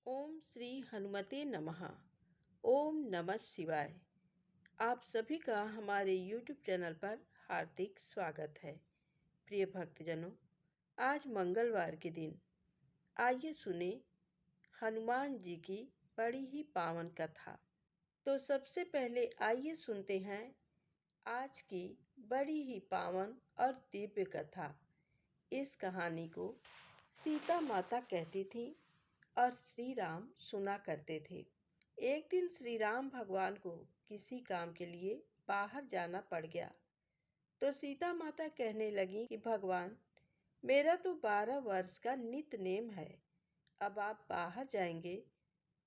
ओम श्री हनुमते नमः। ओम नमः शिवाय। आप सभी का हमारे YouTube चैनल पर हार्दिक स्वागत है। प्रिय भक्तजनों, आज मंगलवार के दिन आइए सुने हनुमान जी की बड़ी ही पावन कथा। तो सबसे पहले आइए सुनते हैं आज की बड़ी ही पावन और दिव्य कथा। इस कहानी को सीता माता कहती थी और श्री राम सुना करते थे। एक दिन श्री राम भगवान को किसी काम के लिए बाहर जाना पड़ गया। तो सीता माता कहने लगी कि भगवान, मेरा तो 12 वर्ष का नित्य नेम है। अब आप बाहर जाएंगे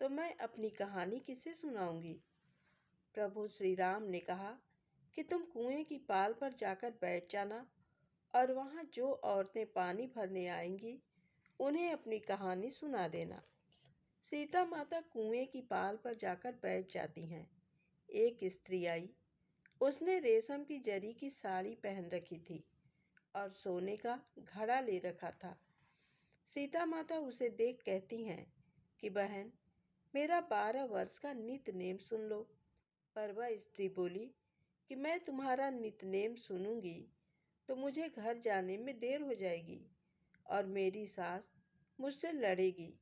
तो मैं अपनी कहानी किसे सुनाऊंगी। प्रभु श्री राम ने कहा कि तुम कुएं की पाल पर जाकर बैठ जाना और वहां जो औरतें पानी भरने आएंगी उन्हें अपनी कहानी सुना देना। सीता माता कुएं की पाल पर जाकर बैठ जाती हैं। एक स्त्री आई। उसने रेशम की जरी की साड़ी पहन रखी थी और सोने का घड़ा ले रखा था। सीता माता उसे देख कहती हैं कि बहन, मेरा 12 वर्ष का नित्य-नेम सुन लो। पर वह स्त्री बोली कि मैं तुम्हारा नित्य-नेम सुनूंगी तो मुझे घर जाने में देर हो जाएगी और मेरी सास मुझसे लड़ेगी।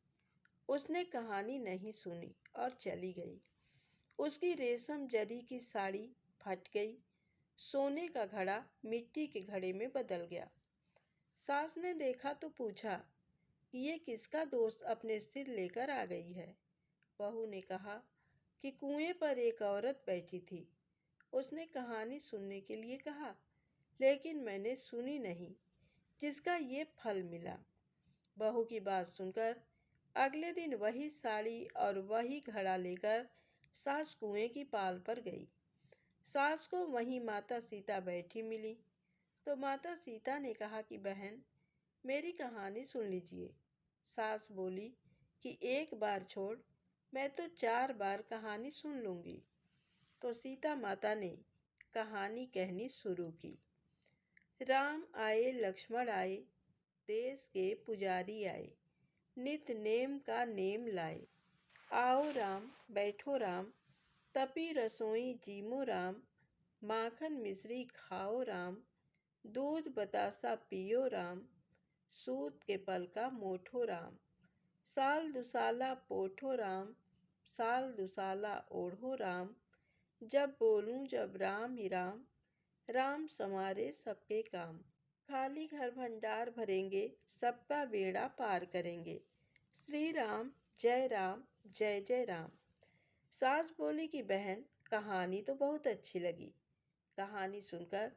उसने कहानी नहीं सुनी और चली गई। उसकी रेशम जरी की साड़ी फट गई। सोने का घड़ा मिट्टी के घड़े में बदल गया। सास ने देखा तो पूछा कि ये किसका दोस्त अपने सिर लेकर आ गई है। बहू ने कहा कि कुएं पर एक औरत बैठी थी। उसने कहानी सुनने के लिए कहा, लेकिन मैंने सुनी नहीं, जिसका ये फल मिला। बहू की बात सुनकर अगले दिन वही साड़ी और वही घड़ा लेकर सास कुएं की पाल पर गई। सास को वहीं माता सीता बैठी मिली। तो माता सीता ने कहा कि बहन, मेरी कहानी सुन लीजिए। सास बोली कि एक बार छोड़, मैं तो 4 बार कहानी सुन लूंगी। तो सीता माता ने कहानी कहनी शुरू की। राम आए, लक्ष्मण आए, देश के पुजारी आए, नित नेम का नेम लाए। आओ राम, बैठो राम, तपी रसोई जीमो राम। माखन मिश्री खाओ राम, दूध बतासा पियो राम। सूत के पल का मोठो राम, साल दुसाला पोठो राम। साल दुसाला ओढ़ो राम, जब बोलूं जब राम ही राम। राम संवारे सबके काम, खाली घर भंडार भरेंगे, सबका बेड़ा पार करेंगे। श्री राम जय राम, जय जय राम। सास बोली कि बहन, कहानी तो बहुत अच्छी लगी। कहानी सुनकर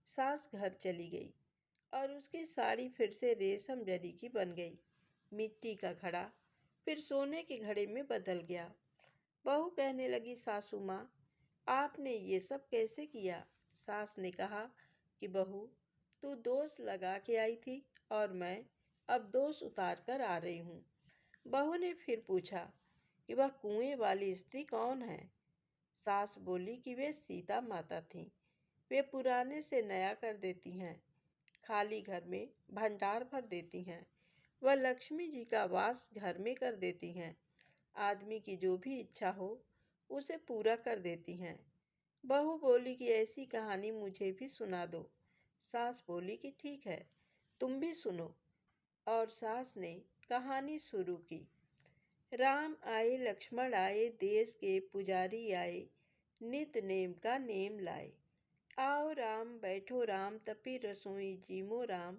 सास घर चली गई और उसकी साड़ी फिर से रेशम जरी की बन गई। मिट्टी का घड़ा फिर सोने के घड़े में बदल गया। बहू कहने लगी, सासू माँ, आपने ये सब कैसे किया। सास ने कहा कि बहू, तू दोष लगा के आई थी और मैं अब दोष उतार कर आ रही हूँ। बहू ने फिर पूछा कि वह कुएं वाली स्त्री कौन है। सास बोली कि वे सीता माता थीं। वे पुराने से नया कर देती हैं, खाली घर में भंडार भर देती हैं। वह लक्ष्मी जी का वास घर में कर देती हैं। आदमी की जो भी इच्छा हो उसे पूरा कर देती हैं। बहू बोली कि ऐसी कहानी मुझे भी सुना दो। सास बोली कि ठीक है, तुम भी सुनो। और सास ने कहानी शुरू की। राम आए, लक्ष्मण आए, देश के पुजारी आए, नित नेम का नेम लाए। आओ राम, बैठो राम, तपी रसोई जीमो राम।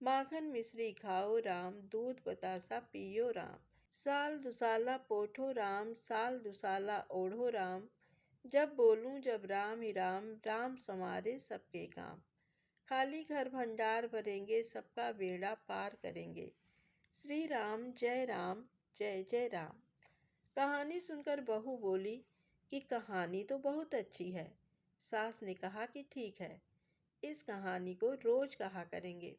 माखन मिश्री खाओ राम, दूध बतासा पियो राम। साल दुसाला पोठो राम, साल दुसाला ओढ़ो राम। जब बोलूं जब राम ही राम, राम संवारे सबके काम। खाली घर भंडार भरेंगे, सबका बेड़ा पार करेंगे। श्री राम जय राम, जय जय राम। कहानी सुनकर बहू बोली कि कहानी तो बहुत अच्छी है। सास ने कहा कि ठीक है, इस कहानी को रोज कहा करेंगे।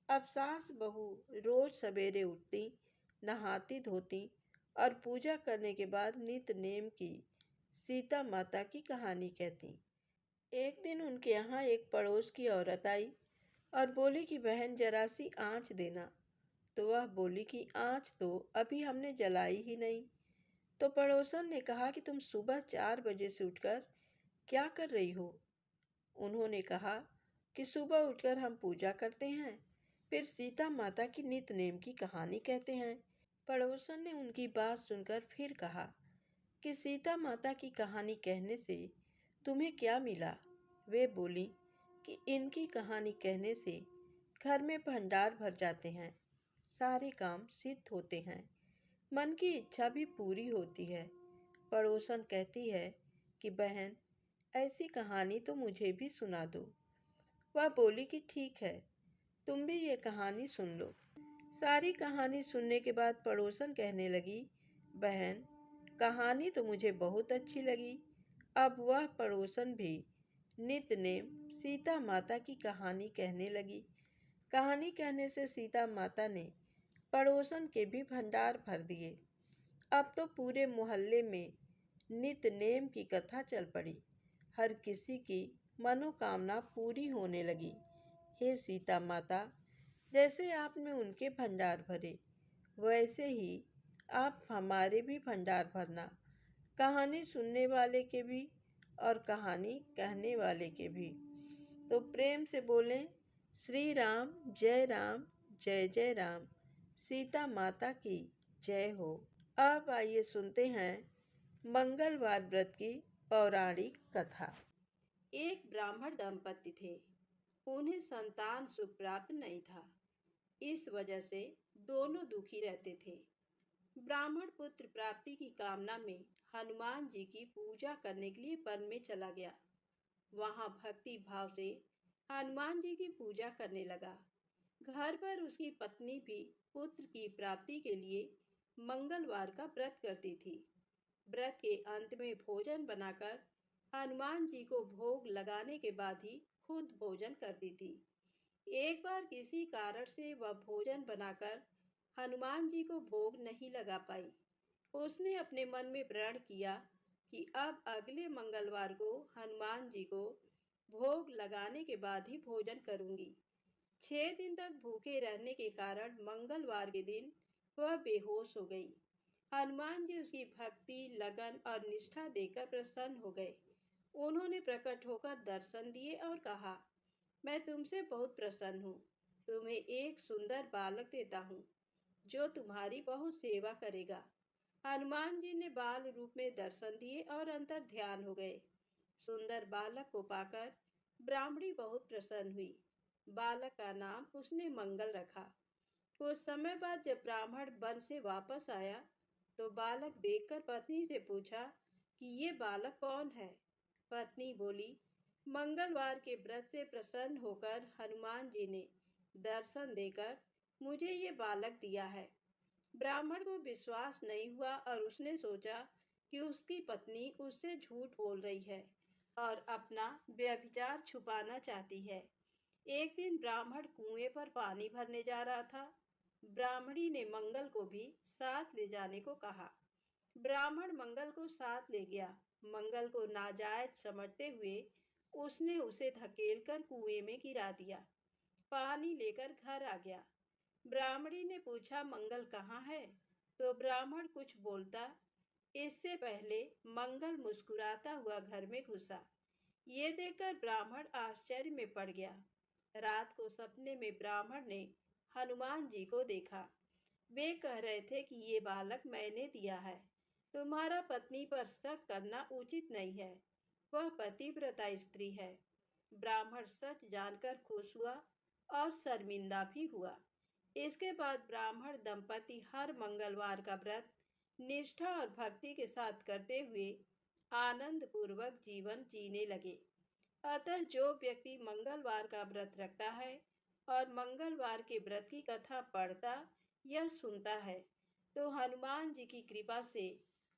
अब सास बहू रोज सवेरे उठती, नहाती धोती और पूजा करने के बाद नित्य नेम की सीता माता की कहानी कहती। एक दिन उनके यहाँ एक पड़ोस की औरत आई और बोली कि बहन, जरा सी आँच देना। तो वह बोली कि आँच तो अभी हमने जलाई ही नहीं। तो पड़ोसन ने कहा कि तुम सुबह 4 बजे से उठकर क्या कर रही हो? उन्होंने कहा कि सुबह उठकर हम पूजा करते हैं, फिर सीता माता की नित नेम की कहानी कहते हैं। पड़ोसन ने उनकी बात सुनकर फिर कहा कि सीता माता की कहानी कहने से तुम्हें क्या मिला? वे बोली कि इनकी कहानी कहने से घर में भंडार भर जाते हैं, सारे काम सिद्ध होते हैं, मन की इच्छा भी पूरी होती है। पड़ोसन कहती है कि बहन, ऐसी कहानी तो मुझे भी सुना दो। वह बोली कि ठीक है, तुम भी ये कहानी सुन लो। सारी कहानी सुनने के बाद पड़ोसन कहने लगी, बहन, कहानी तो मुझे बहुत अच्छी लगी। अब वह पड़ोसन भी नित नेम सीता माता की कहानी कहने लगी। कहानी कहने से सीता माता ने पड़ोसन के भी भंडार भर दिए। अब तो पूरे मोहल्ले में नित नेम की कथा चल पड़ी। हर किसी की मनोकामना पूरी होने लगी। हे सीता माता, जैसे आपने उनके भंडार भरे, वैसे ही आप हमारे भी भंडार भरना, कहानी सुनने वाले के भी और कहानी कहने वाले के भी। तो प्रेम से बोलें, श्री राम जय जय राम, सीता माता की जय हो। अब आइए सुनते हैं मंगलवार व्रत की पौराणिक कथा। एक ब्राह्मण दंपति थे। उन्हें संतान सुख प्राप्त नहीं था। इस वजह से दोनों दुखी रहते थे। ब्राह्मण पुत्र प्राप्ति की कामना में हनुमान जी की पूजा करने के लिए वन में चला गया। वहां भक्ति भाव से हनुमान जी की पूजा करने लगा। घर पर उसकी पत्नी भी पुत्र की प्राप्ति के लिए मंगलवार का व्रत करती थी। व्रत के अंत में भोजन बनाकर हनुमान जी को भोग लगाने के बाद ही खुद भोजन करती थी। एक बार किसी कारण से वह भोजन बनाकर हनुमान जी को भोग नहीं लगा पाई। उसने अपने मन में प्रण किया कि अब अगले मंगलवार को हनुमान जी को भोग लगाने के बाद ही भोजन करूंगी। 6 दिन तक भूखे रहने के कारण मंगलवार के दिन वह बेहोश हो गई। हनुमान जी उसकी भक्ति, लगन और निष्ठा देखकर प्रसन्न हो गए। उन्होंने प्रकट होकर दर्शन दिए और कहा, मैं तुमसे बहुत प्रसन्न हूँ। तुम्हें एक सुंदर बालक देता हूँ जो तुम्हारी बहुत सेवा करेगा। हनुमान जी ने बाल रूप में दर्शन दिए और अंतर ध्यान हो गए। सुंदर बालक को पाकर ब्राह्मणी बहुत प्रसन्न हुई। बालक का नाम उसने मंगल रखा। कुछ समय बाद जब ब्राह्मण वन से वापस आया तो बालक देखकर पत्नी से पूछा कि ये बालक कौन है। पत्नी बोली, मंगलवार के व्रत से प्रसन्न होकर हनुमान जी ने दर्शन देकर मुझे ये बालक दिया है। ब्राह्मण को विश्वास नहीं हुआ और उसने सोचा कि उसकी पत्नी उससे झूठ बोल रही है और अपना व्यभिचार छुपाना चाहती है। एक दिन ब्राह्मण कुएं पर पानी भरने जा रहा था। ब्राह्मणी ने मंगल को भी साथ ले जाने को कहा। ब्राह्मण मंगल को साथ ले गया। मंगल को नाजायज समझते हुए उसने उसे धकेलकर कुएं में गिरा दिया। पानी लेकर घर आ गया। ब्राह्मणी ने पूछा, मंगल कहाँ है? तो ब्राह्मण कुछ बोलता इससे पहले मंगल मुस्कुराता हुआ घर में घुसा। ये देखकर ब्राह्मण आश्चर्य में पड़ गया। रात को सपने में ब्राह्मण ने हनुमान जी को देखा। वे कह रहे थे कि ये बालक मैंने दिया है। तुम्हारा पत्नी पर शक करना उचित नहीं है। वह पतिव्रता स्त्री है। ब्राह्मण सच जानकर खुश हुआ और शर्मिंदा भी हुआ। इसके बाद ब्राह्मण दंपति हर मंगलवार का व्रत निष्ठा और भक्ति के साथ करते हुए आनंद पूर्वक जीवन जीने लगे। अतः जो व्यक्ति मंगलवार का व्रत रखता है और मंगलवार के व्रत की कथा पढ़ता या सुनता है तो हनुमान जी की कृपा से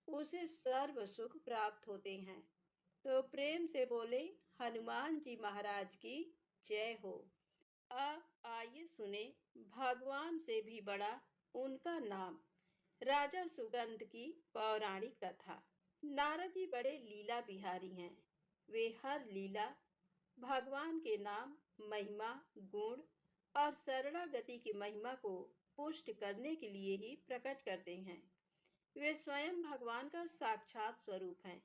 उसे सर्व सुख प्राप्त होते हैं। तो प्रेम से बोले, हनुमान जी महाराज की जय हो। अब आइए सुने भगवान से भी बड़ा उनका नाम, राजा सुगंध की पौराणिक कथा। नारद जी बड़े लीला बिहारी हैं। वे हर लीला भगवान के नाम, महिमा, गुण और सरला गति की महिमा को पुष्ट करने के लिए ही प्रकट करते हैं। वे स्वयं भगवान का साक्षात स्वरूप हैं।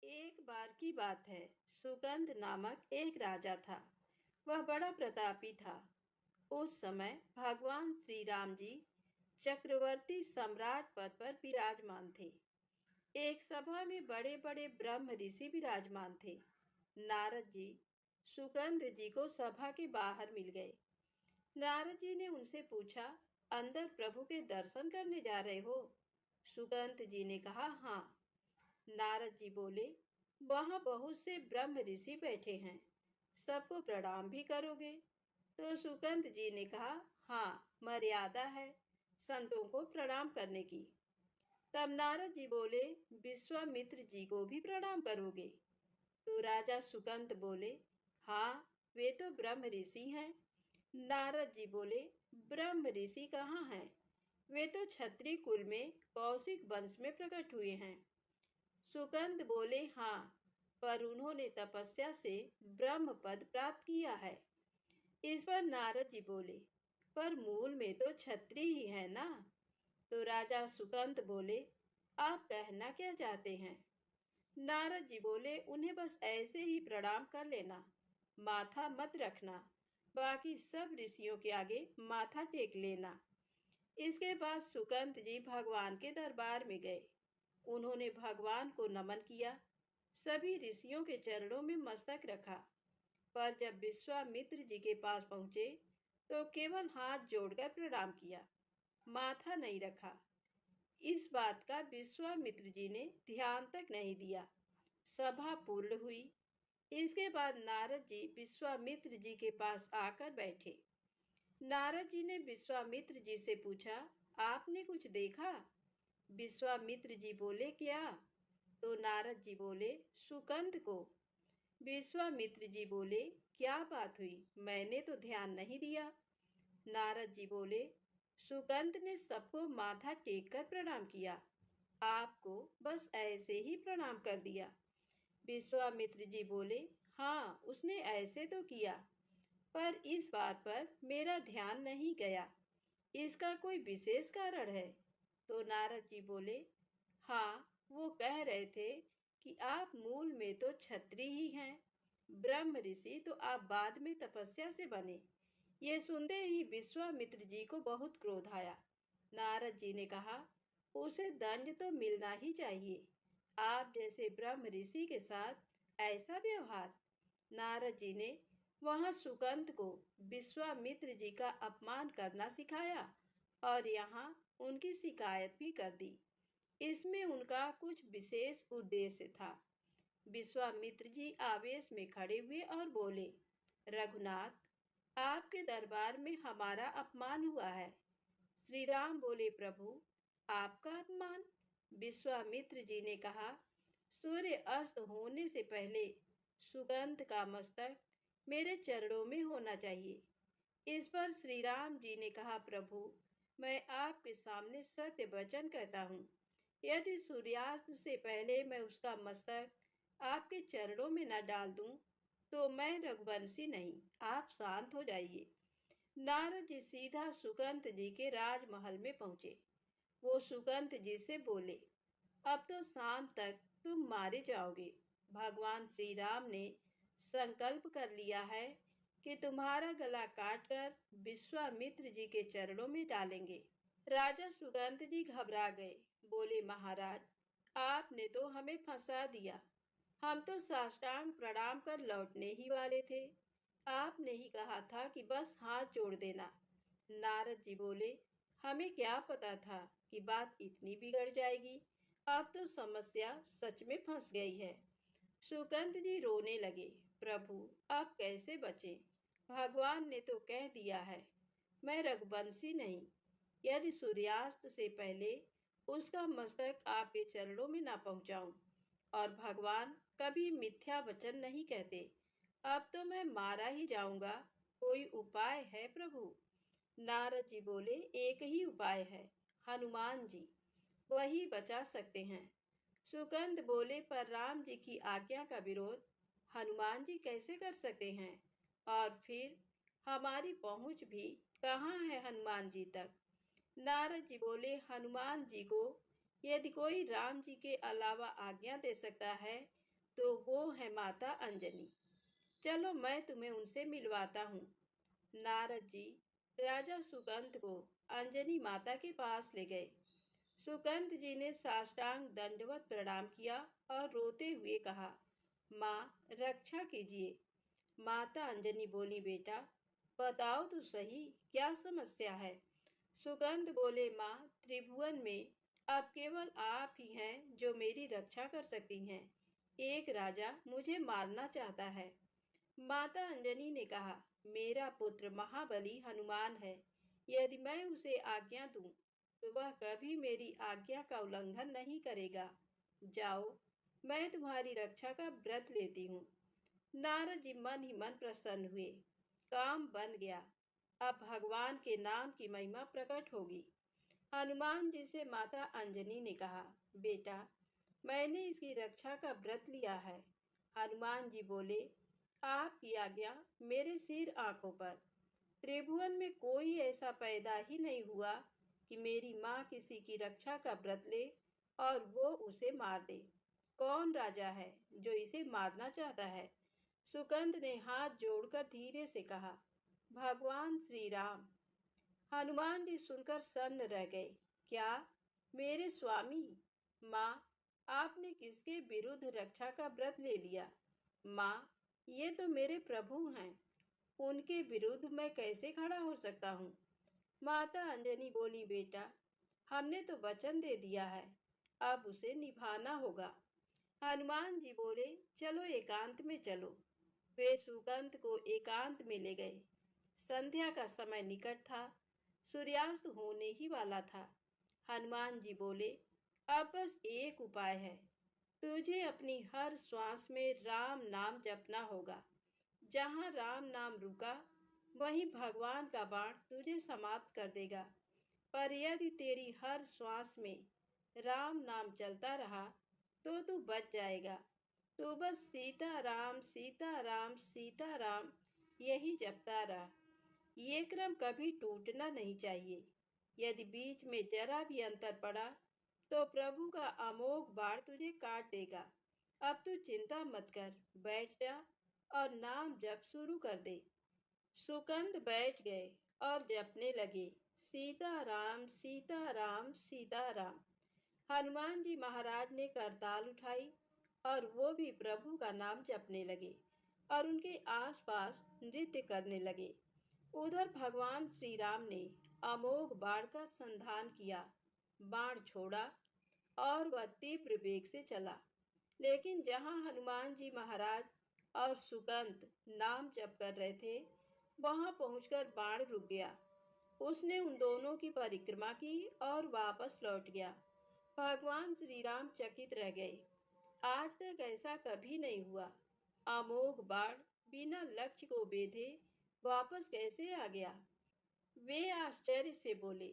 एक बार की बात है, सुगंध नामक एक राजा था। वह बड़ा प्रतापी था। उस समय भगवान श्री राम जी चक्रवर्ती सम्राट पद पर विराजमान थे। एक सभा में बड़े बड़े ब्रह्म ऋषि विराजमान थे। नारद जी सुगंध जी को सभा के बाहर मिल गए। नारद जी ने उनसे पूछा, अंदर प्रभु के दर्शन करने जा रहे हो? सुगंध जी ने कहा, हाँ। नारद जी बोले, वहां बहुत से ब्रह्म ऋषि बैठे हैं, सबको प्रणाम भी करोगे? तो सुगंध जी ने कहा, हाँ, मर्यादा है संतों को प्रणाम करने की। तब नारद जी बोले, विश्वामित्र जी को भी प्रणाम करोगे? तो राजा सुगंध बोले, हाँ, वे तो ब्रह्म ऋषि हैं। नारद जी बोले, ब्रह्म ऋषि कहाँ हैं? वे तो क्षत्रिय कुल में कौशिक वंश में प्रकट हुए हैं। सुगंध बोले, हाँ, पर उन्होंने तपस्या से ब्रह्म पद प्राप्त किया है। इस पर नारद जी बोले, पर मूल में तो क्षत्रिय ही है ना? तो राजा सुगंध बोले, आप कहना क्या चाहते हैं? नारद जी बोले, उन्हें बस ऐसे ही प्रणाम कर लेना, माथा मत रखना, बाकी सब ऋषियों के आगे माथा टेक लेना। इसके बाद सुगंध जी भगवान के दरबार में गए। उन्होंने भगवान को नमन किया, सभी ऋषियों के चरणों में मस्तक रखा। पर जब विश्वामित्र जी के पास पहुंचे तो केवल हाथ जोड़कर प्रणाम किया, माथा नहीं रखा। इस बात का विश्वामित्र जी ने ध्यान तक नहीं दिया। सभा पूर्ण हुई। इसके बाद नारद जी विश्वामित्र जी के पास आकर बैठे। नारद जी ने विश्वामित्र जी से पूछा, आपने कुछ देखा? विश्वामित्र जी बोले, क्या? तो नारद जी बोले, सुगंध को। विश्वामित्र जी बोले, क्या बात हुई? मैंने तो ध्यान नहीं दिया। नारद जी बोले, सुगंध ने सबको माथा टेक कर प्रणाम किया, आपको बस ऐसे ही प्रणाम कर दिया। विश्वामित्र जी बोले, हाँ, उसने ऐसे तो किया, पर इस बात पर मेरा ध्यान नहीं गया। इसका कोई विशेष कारण है? तो नारद जी बोले, हाँ, वो कह रहे थे कि आप मूल में तो क्षत्रिय ही हैं, ब्रह्म ऋषि तो आप बाद में तपस्या से बने। ये सुनते ही विश्वामित्र जी को बहुत क्रोध आया। नारद जी ने कहा, उसे दंड तो मिलना ही चाहिए। आप जैसे ब्रह्म ऋषि के साथ ऐसा व्यवहार। नारद जी ने वहां सुगंध को विश्वामित्र जी का अपमान करना सिखाया और यहाँ उनकी शिकायत भी कर दी। इसमें उनका कुछ विशेष उद्देश्य था। विश्वामित्र जी आवेश में खड़े हुए और बोले, रघुनाथ, आपके दरबार में हमारा अपमान हुआ है। श्री राम बोले, प्रभु, आपका अपमान? विश्वामित्र जी ने कहा, सूर्य अस्त होने से पहले सुगंध का मस्तक मेरे चरणों में होना चाहिए। इस पर श्री राम जी ने कहा, प्रभु, मैं आपके सामने सत्य वचन कहता हूँ, यदि सूर्यास्त से पहले मैं उसका मस्तक आपके चरणों में न डाल दूं, तो मैं रघुवंशी नहीं, आप शांत हो जाइए। नारद जी सीधा सुगंध जी के राजमहल में पहुंचे। वो सुगंध जी से बोले, अब तो शाम तक तुम मारे जाओगे। भगवान श्री राम ने संकल्प कर लिया है कि तुम्हारा गला काटकर विश्वामित्र जी के चरणों में डालेंगे। राजा सुगंध जी घबरा गए, बोले, महाराज, आपने तो हमें फंसा दिया। हम तो साष्टांग प्रणाम कर लौटने ही वाले थे। आपने ही कहा था कि बस हाथ जोड़ देना। नारद जी बोले, हमें क्या पता था कि बात इतनी बिगड़ जाएगी। अब तो समस्या सच में फंस गई है। सुगंध जी रोने लगे, प्रभु, आप कैसे बचे? भगवान ने तो कह दिया है, मैं रघुवंशी नहीं। यदि सूर्यास्त से पहले उसका मस्तक आपके चरणों में ना पहुंचाऊं, और भगवान कभी मिथ्या वचन नहीं कहते, अब तो मैं मारा ही जाऊंगा। कोई उपाय है प्रभु? नारद जी बोले, एक ही उपाय है, हनुमान जी, वही बचा सकते हैं। सुगंध बोले, पर राम जी की आज्ञा का विरोध हनुमान जी कैसे कर सकते हैं? और फिर हमारी पहुंच भी कहाँ है हनुमान जी तक? नारद जी बोले, हनुमान जी को यदि कोई राम जी के अलावा आज्ञा दे सकता है तो वो है माता अंजनी। चलो मैं तुम्हें उनसे मिलवाता हूँ। नारद जी राजा सुकंद को अंजनी माता के पास ले गए। सुकंद जी ने साष्टांग दंडवत प्रणाम किया और रोते हुए कहा, माँ रक्षा कीजिए। माता अंजनी बोली, बेटा बताओ तो सही, क्या समस्या है। सुगंध बोले, माँ त्रिभुवन में अब केवल आप ही हैं जो मेरी रक्षा कर सकती हैं। एक राजा मुझे मारना चाहता है। माता अंजनी ने कहा, मेरा पुत्र महाबली हनुमान है। यदि मैं उसे आज्ञा दूं तो वह कभी मेरी आज्ञा का उल्लंघन नहीं करेगा। जाओ, मैं तुम्हारी रक्षा का व्रत लेती हूँ। नारद जी मन ही मन प्रसन्न हुए। काम बन गया। अब भगवान के नाम की महिमा प्रकट होगी। हनुमान जी से माता अंजनी ने कहा, बेटा मैंने इसकी रक्षा का व्रत लिया है। हनुमान जी बोले, आपकी आज्ञा मेरे सिर आंखों पर। त्रिभुवन में कोई ऐसा पैदा ही नहीं हुआ कि मेरी माँ किसी की रक्षा का व्रत ले और वो उसे मार दे। कौन राजा है जो इसे मारना चाहता है। सुकंद ने हाथ जोड़कर धीरे से कहा, भगवान श्री राम। हनुमान जी सुनकर सन्न रह गए। क्या, मेरे स्वामी? माँ, आपने किसके विरुद्ध रक्षा का व्रत ले लिया। माँ, ये तो मेरे प्रभु हैं, उनके विरुद्ध मैं कैसे खड़ा हो सकता हूँ। माता अंजनी बोली, बेटा हमने तो वचन दे दिया है, अब उसे निभाना होगा। हनुमान जी बोले, चलो एकांत में चलो। वे सुगंध को एकांत में ले गए। संध्या का समय निकट था, सूर्यास्त होने ही वाला था। हनुमान जी बोले, अब बस एक उपाय है। तुझे अपनी हर श्वास में राम नाम जपना होगा। जहाँ राम नाम रुका वहीं भगवान का बाण तुझे समाप्त कर देगा। पर यदि तेरी हर श्वास में राम नाम चलता रहा तो तू बच जाएगा। तो बस सीता राम सीता राम सीता राम यही जपता रहा। ये क्रम कभी टूटना नहीं चाहिए। यदि बीच में जरा भी अंतर पड़ा तो प्रभु का अमोघ बाण तुझे काट देगा। अब तू चिंता मत कर, बैठ जा और नाम जप शुरू कर दे। सुकंद बैठ गए और जपने लगे, सीता राम सीता राम सीता राम। हनुमान जी महाराज ने करताल उठाई और वो भी प्रभु का नाम जपने लगे और उनके आसपास नृत्य करने लगे। उधर भगवान श्री राम ने अमोघ बाण का संधान किया। बाण छोड़ा और वह तीव्र वेग से चला। लेकिन जहां हनुमान जी महाराज और सुकंत नाम जप कर रहे थे, वहां पहुंचकर बाण रुक गया। उसने उन दोनों की परिक्रमा की और वापस लौट गया। भगवान श्री राम चकित रह गए। आज तक ऐसा कभी नहीं हुआ। अमोघ बाण बिना लक्ष्य को बेधे वापस कैसे आ गया। वे आश्चर्य से बोले,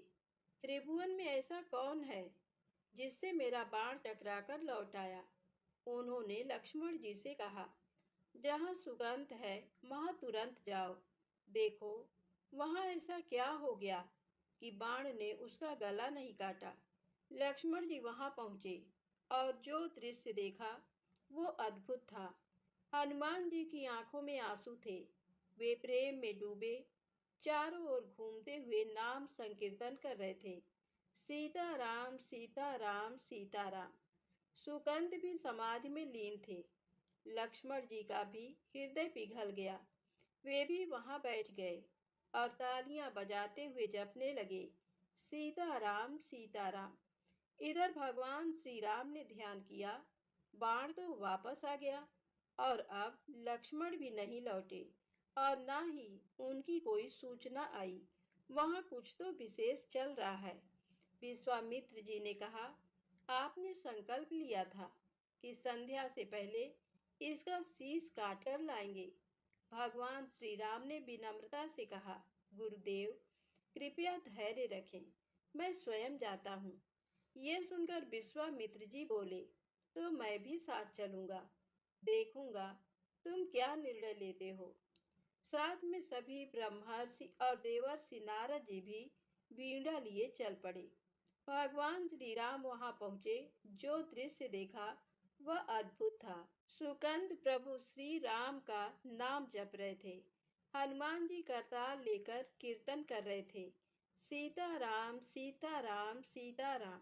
त्रिभुवन में ऐसा कौन है जिससे मेरा बाण टकराकर लौट आया। उन्होंने लक्ष्मण जी से कहा, जहाँ सुगंध है वहां तुरंत जाओ। देखो वहां ऐसा क्या हो गया कि बाण ने उसका गला नहीं काटा। लक्ष्मण जी वहां पहुंचे और जो दृश्य देखा वो अद्भुत था। हनुमान जी की आंखों में आंसू थे। वे प्रेम में डूबे चारों ओर घूमते हुए नाम संकीर्तन कर रहे थे, सीता राम सीता राम सीता राम। सुकंद भी समाधि में लीन थे। लक्ष्मण जी का भी हृदय पिघल गया। वे भी वहां बैठ गए और तालियां बजाते हुए जपने लगे, सीता राम सीता राम। इधर भगवान श्री राम ने ध्यान किया। बाण तो वापस आ गया और अब लक्ष्मण भी नहीं लौटे और ना ही उनकी कोई सूचना आई। वहां कुछ तो विशेष चल रहा है। विश्वामित्र जी ने कहा, आपने संकल्प लिया था कि संध्या से पहले इसका शीश काट कर लाएंगे। भगवान श्री राम ने विनम्रता से कहा, गुरुदेव कृपया धैर्य रखें, मैं स्वयं जाता हूँ। ये सुनकर विश्वामित्र जी बोले, तो मैं भी साथ चलूंगा, देखूंगा तुम क्या निर्णय लेते हो। साथ में सभी ब्रह्मर्षि और देवर्षि नारद जी भी बीड़ा लिए चल पड़े। भगवान श्री राम वहां पहुंचे। जो दृश्य देखा वह अद्भुत था। सुकंद प्रभु श्री राम का नाम जप रहे थे। हनुमान जी करताल लेकर कीर्तन कर रहे थे, सीताराम सीताराम सीताराम।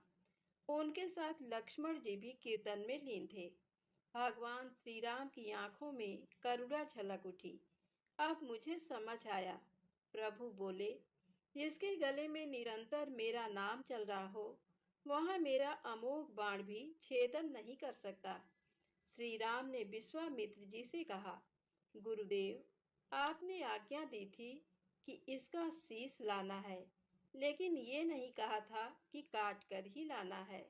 उनके साथ लक्ष्मण जी भी कीर्तन में लीन थे। भगवान श्री राम की आंखों में करुणा झलक उठी। अब मुझे समझ आया, प्रभु बोले, जिसके गले में निरंतर मेरा नाम चल रहा हो, वहां मेरा अमोघ बाण भी छेदन नहीं कर सकता। श्री राम ने विश्वामित्र जी से कहा, गुरुदेव, आपने आज्ञा दी थी कि इसका शीश लाना है, लेकिन ये नहीं कहा था कि काट कर ही लाना है।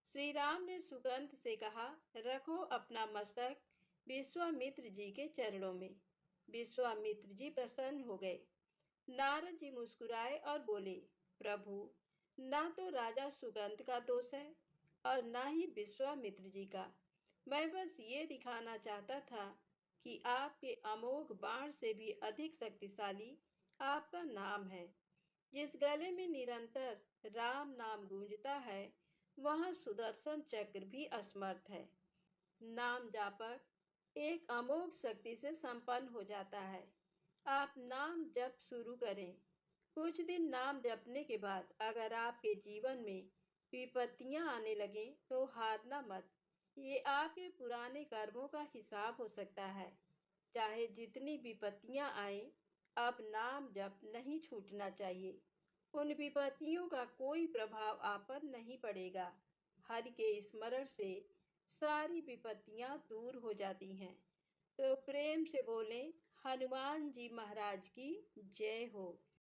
श्री राम ने सुगंध से कहा, रखो अपना मस्तक विश्वामित्र जी के चरणों में। विश्वामित्र जी प्रसन्न हो गए। नारद जी मुस्कुराए और बोले, प्रभु, ना तो राजा सुगंध का दोष है और ना ही विश्वामित्र जी का। मैं बस ये दिखाना चाहता था कि आपके अमोघ बाण से भी अधिक शक्तिशाली आपका नाम है। जिस गले में निरंतर राम नाम गूंजता है, वहां सुदर्शन चक्र भी असमर्थ है। नाम जापक एक अमोघ शक्ति से संपन्न हो जाता है। आप नाम जप शुरू करें। कुछ दिन नाम जपने के बाद अगर आपके जीवन में विपत्तियां आने लगें तो हारना मत। ये आपके पुराने कर्मों का हिसाब हो सकता है। चाहे जितनी विपत्तियां आए, अब नाम जप नहीं छूटना चाहिए। उन विपत्तियों का कोई प्रभाव आप पर नहीं पड़ेगा। हरि के स्मरण से सारी विपत्तियां दूर हो जाती हैं। तो प्रेम से बोले, हनुमान जी महाराज की जय हो।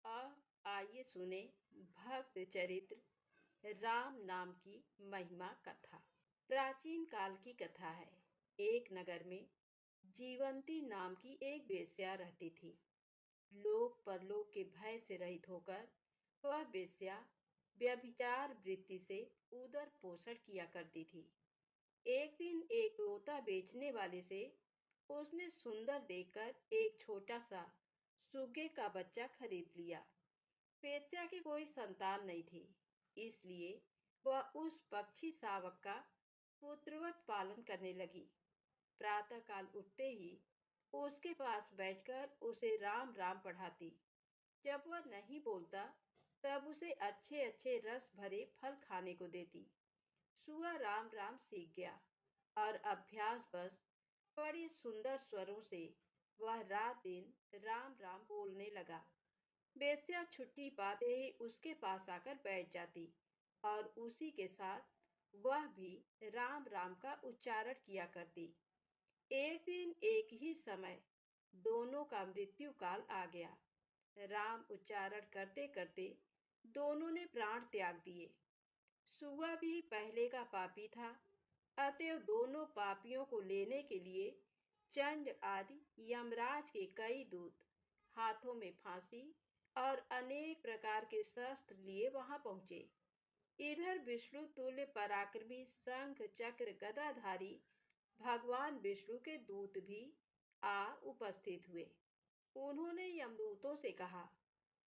अब आइए सुने भक्त चरित्र राम नाम की महिमा कथा। प्राचीन काल की कथा है। एक नगर में जीवंती नाम की एक वेश्या रहती थी। लोक परलोक के भय से रहित होकर वह वेश्या व्यभिचार वृत्ति से उदर पोषण किया करती थी। एक दिन एक तोता बेचने वाले से उसने सुंदर देखकर एक छोटा सा सुग्गे का बच्चा खरीद लिया। वेश्या की कोई संतान नहीं थी, इसलिए वह उस पक्षी शावक का पुत्रवत पालन करने लगी। प्रातःकाल उठते ही उसके पास बैठकर उसे राम राम पढ़ाती। जब वह नहीं बोलता तब उसे अच्छे अच्छे रस भरे फल खाने को देती। सुआ राम राम सीख गया और अभ्यास बस बड़े सुंदर स्वरों से वह रात दिन राम राम बोलने लगा। बेस्या छुट्टी पाते ही उसके पास आकर बैठ जाती और उसी के साथ वह भी राम राम का उच्चारण किया करती। एक दिन एक ही समय दोनों का मृत्यु काल आ गया। राम उच्चारण करते करते दोनों ने प्राण त्याग दिए। सुआ भी पहले का पापी था, अतएव दोनों पापियों को लेने के लिए चंड आदि यमराज के कई दूत हाथों में फांसी और अनेक प्रकार के शस्त्र लिए वहां पहुंचे। इधर विष्णु तुल्य पराक्रमी शंख चक्र गदाधारी भगवान विष्णु के दूत भी आ उपस्थित हुए। उन्होंने यमदूतों से कहा,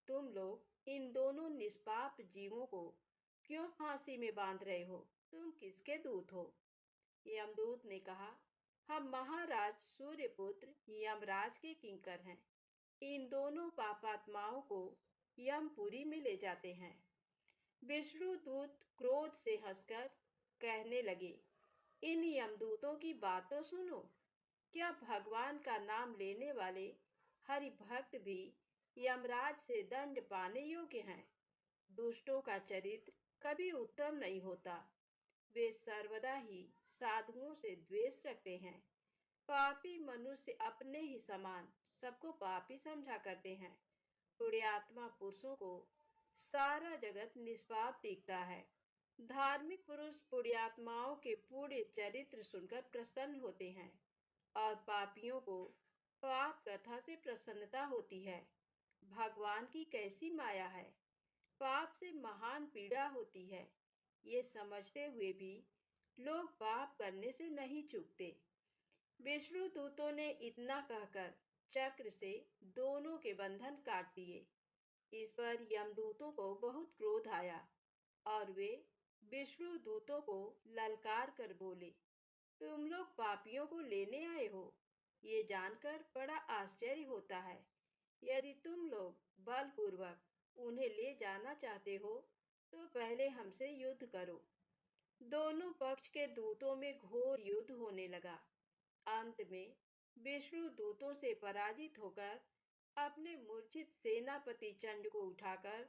तुम लोग इन दोनों निष्पाप जीवों को क्यों फांसी में बांध रहे हो? तुम किसके दूत हो? यमदूत ने कहा, हम महाराज सूर्यपुत्र यमराज के किंकर हैं। इन दोनों पापात्माओं को यमपुरी में ले जाते हैं। विष्णु दूत क्रोध से हंसकर कहने लगे, इन यमदूतों की बात तो सुनो। क्या भगवान का नाम लेने वाले हरि भक्त भी यमराज से दंड पाने योग्य हैं? दुष्टों का चरित्र कभी उत्तम नहीं होता। वे सर्वदा ही साधुओं से द्वेष रखते हैं। पापी मनुष्य अपने ही समान सबको पापी समझा करते हैं। पुण्यात्मा पुरुषों को सारा जगत निष्पाप दिखता है। धार्मिक पुरुष पुण्यात्माओं के पुण्य चरित्र सुनकर प्रसन्न होते हैं और पापियों को पाप कथा से प्रसन्नता होती है। भगवान की कैसी माया है, पाप से महान पीड़ा होती है। ये समझते हुए भी लोग पाप करने से नहीं चूकते। विष्णु दूतों ने इतना कहकर चक्र से दोनों के बंधन काट दिए। इस पर यमदूतों को बहुत क्रोध आया और वे विष्णु दूतों को ललकार कर बोले, तुम लोग पापियों को लेने आए हो। ये जानकर बड़ा आश्चर्य होता है। यदि तुम लोग बलपूर्वक उन्हें ले जाना चाहते हो तो पहले हमसे युद्ध करो। दोनों पक्ष के दूतों में घोर युद्ध होने लगा। अंत में विष्णु दूतों से पराजित होकर अपने मूर्छित सेनापति चंड को उठाकर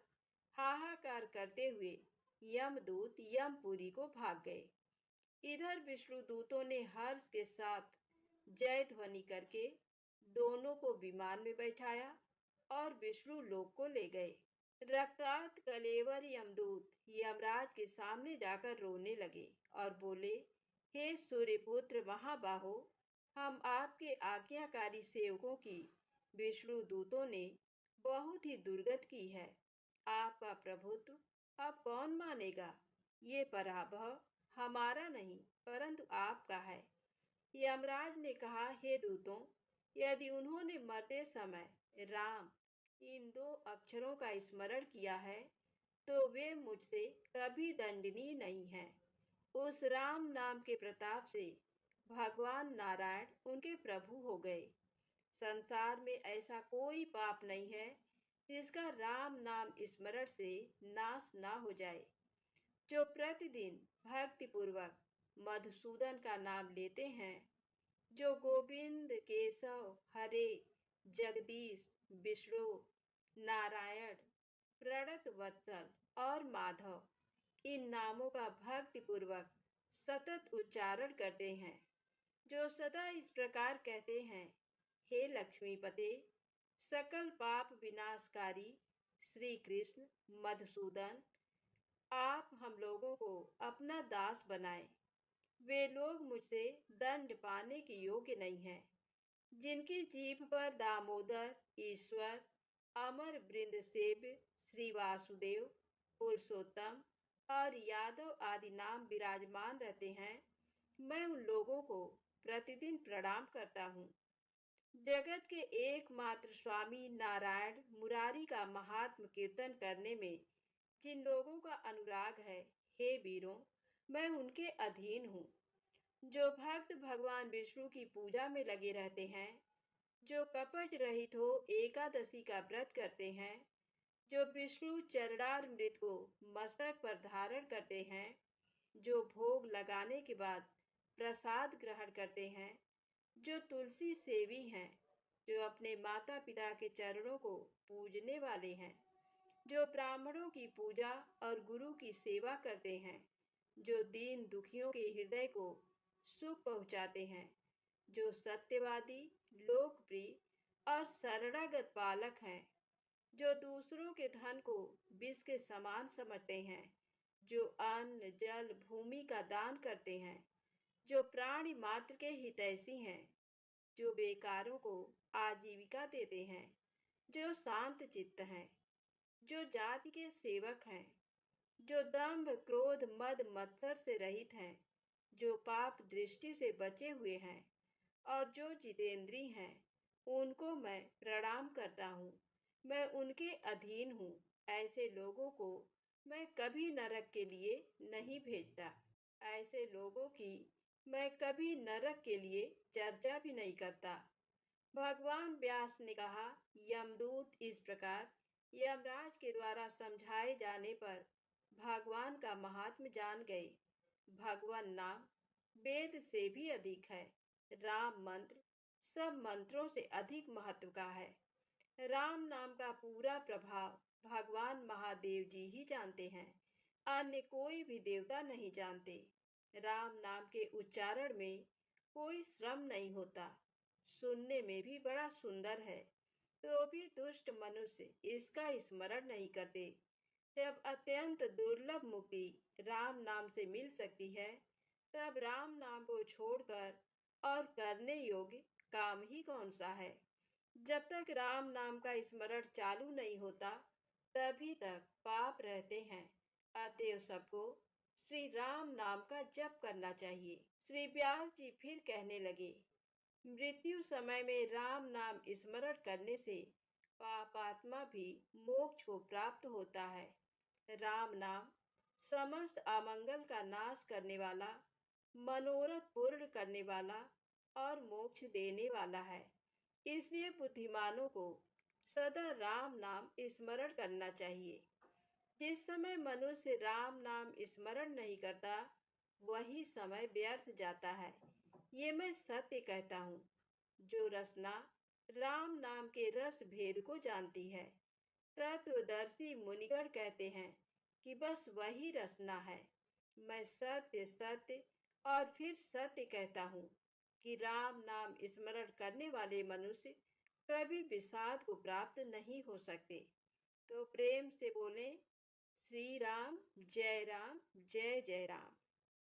हाहाकार करते हुए यमदूत यमपुरी को भाग गए। इधर विष्णु दूतों ने हर्ष के साथ जय ध्वनि करके दोनों को विमान में बैठाया और विष्णु लोक को ले गए। रक्ताक्त कलेवर यमदूत यमराज के सामने जाकर रोने लगे और बोले, हे सूर्यपुत्र महाबाहो, हम आपके आज्ञाकारी सेवकों की विष्णु दूतों ने बहुत ही दुर्गत की है। आपका प्रभुत्व अब कौन मानेगा? ये पराभव हमारा नहीं परंतु आपका है। यमराज ने कहा, हे दूतों, यदि उन्होंने मरते समय राम इन दो अक्षरों का स्मरण किया है तो वे मुझसे कभी दंडनीय नहीं हैं। उस राम नाम के प्रताप से भगवान नारायण उनके प्रभु हो गए। संसार में ऐसा कोई पाप नहीं है जिसका राम नाम स्मरण से नाश ना हो जाए। जो प्रतिदिन भक्ति पूर्वक मधुसूदन का नाम लेते हैं, जो गोविंद केशव हरे जगदीश विष्णु नारायण प्रणत वत्सल और माधव इन नामों का भक्ति पूर्वक सतत उच्चारण करते हैं, जो सदा इस प्रकार कहते हैं, हे लक्ष्मीपते, सकल पाप विनाशकारी श्री कृष्ण मधुसूदन, आप हम लोगों को अपना दास बनाए। वे लोग मुझसे दंड पाने के योग्य नहीं हैं जिनकी जीभ पर दामोदर ईश्वर अमर वृंद सेव्य श्री वासुदेव पुरुषोत्तम और यादव आदि नाम विराजमान रहते हैं। मैं उन लोगों को प्रतिदिन प्रणाम करता हूँ। जगत के एकमात्र स्वामी नारायण मुरारी का महात्म कीर्तन करने में जिन लोगों का अनुराग है, हे वीरों, मैं उनके अधीन हूँ। जो भक्त भगवान विष्णु की पूजा में लगे रहते हैं, जो कपट रहित हो एकादशी का व्रत करते हैं, जो विष्णु चरणामृत को मस्तक पर धारण करते हैं, जो भोग लगाने के बाद प्रसाद ग्रहण करते हैं, जो तुलसी सेवी हैं, जो अपने माता पिता के चरणों को पूजने वाले हैं, जो ब्राह्मणों की पूजा और गुरु की सेवा करते हैं, जो दीन दुखियों के हृदय को सुख पहुँचाते हैं, जो सत्यवादी लोकप्रिय और शरणागत पालक हैं, जो दूसरों के धन को विष के समान समझते हैं, जो अन्न जल भूमि का दान करते हैं, जो प्राणी मात्र के हितैषी हैं, जो बेकारों को आजीविका देते हैं, जो शांत चित्त हैं, जो जाति के सेवक हैं, जो दंभ क्रोध मद मत्सर से रहित हैं, जो पाप दृष्टि से बचे हुए हैं और जो जितेंद्री हैं, उनको मैं प्रणाम करता हूँ। मैं उनके अधीन हूँ। ऐसे लोगों को मैं कभी नरक के लिए नहीं भेजता। ऐसे लोगों की मैं कभी नरक के लिए चर्चा भी नहीं करता। भगवान व्यास ने कहा, यमदूत इस प्रकार यमराज के द्वारा समझाए जाने पर भगवान का महात्म जान गए। भगवान नाम वेद से भी अधिक है। राम मंत्र सब मंत्रों से अधिक महत्व का है। राम नाम का पूरा प्रभाव भगवान महादेव जी ही जानते हैं, अन्य कोई भी देवता नहीं जानते। राम नाम के उच्चारण में कोई श्रम नहीं होता, सुनने में भी बड़ा सुंदर है, तो भी दुष्ट मनुष्य इसका स्मरण नहीं करते। जब अत्यंत दुर्लभ मुक्ति राम नाम से मिल सकती है, तब राम नाम को छोड़कर और करने योग्य काम ही कौन सा है। जब तक राम नाम का स्मरण चालू नहीं होता, तभी तक पाप रहते हैं। अतएव सबको श्री राम नाम का जप करना चाहिए। श्री व्यास जी फिर कहने लगे, मृत्यु समय में राम नाम स्मरण करने से पापात्मा भी मोक्ष को प्राप्त होता है। राम नाम समस्त अमंगल का नाश करने वाला, मनोरथ पूर्ण करने वाला और मोक्ष देने वाला है। इसलिए बुद्धिमानों को सदा राम नाम स्मरण करना चाहिए। जिस समय मनुष्य राम नाम स्मरण नहीं करता, वही समय व्यर्थ जाता है। ये मैं सत्य कहता हूँ। जो रसना राम नाम के रस भेद को जानती है, तत्वदर्शी मुनिगण कहते हैं कि बस वही रसना है। मैं सत्य सत्य और फिर सत्य कहता हूँ कि राम नाम स्मरण करने वाले मनुष्य कभी विषाद को प्राप्त नहीं हो सकते। तो प्रेम से बोलें, श्री राम, जय जय राम।